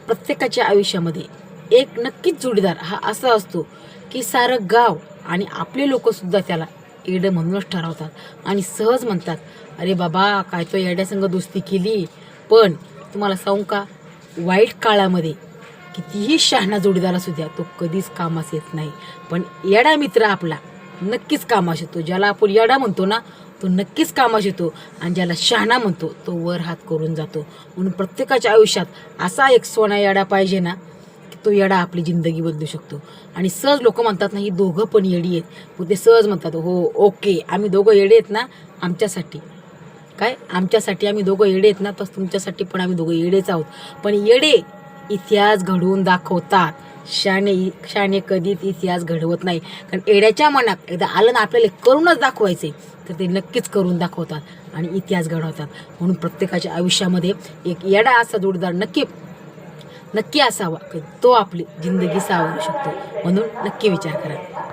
प्रत्येकाच्या आयुष्यामध्ये एक नक्कीच जोडीदार हा असा असतो की सारं गाव आणि आपले लोकसुद्धा त्याला येडं म्हणूनच ठरवतात आणि सहज म्हणतात, अरे बाबा काय तो येड्यासंग दोस्ती केली. पण तुम्हाला सांगू का, वाईट काळामध्ये कितीही शहाणा जोडीदार असू द्या, तो कधीच कामास येत नाही. पण येडा मित्र आपला नक्कीच कामास येतो. ज्याला आपण येडा म्हणतो ना, तो नक्कीच कामास येतो. आणि ज्याला शहाणा म्हणतो तो वर हात करून जातो. म्हणून प्रत्येकाच्या आयुष्यात असा एक सोना येडा पाहिजे ना, की तो येडा आपली जिंदगी बदलू शकतो. आणि सहज लोक म्हणतात ना, ही दोघं पण येडी आहेत. मग ते सहज म्हणतात, हो ओके आम्ही दोघं येडे आहेत ना, आमच्यासाठी काय, आमच्यासाठी आम्ही दोघं येडे आहेत ना, तसं तुमच्यासाठी पण आम्ही दोघं येडेच आहोत. पण येडे इतिहास घडवून दाखवतात. शाणे कधीच इतिहास घडवत नाही. कारण येड्याच्या मनात एकदा आलं ना आपल्याला करूनच दाखवायचे, तर ते नक्कीच करून दाखवतात आणि इतिहास घडवतात. म्हणून प्रत्येकाच्या आयुष्यामध्ये एक येडा असा जोडीदार नक्की असावा की तो आपली जिंदगी सावरू शकतो. म्हणून नक्की विचार करा.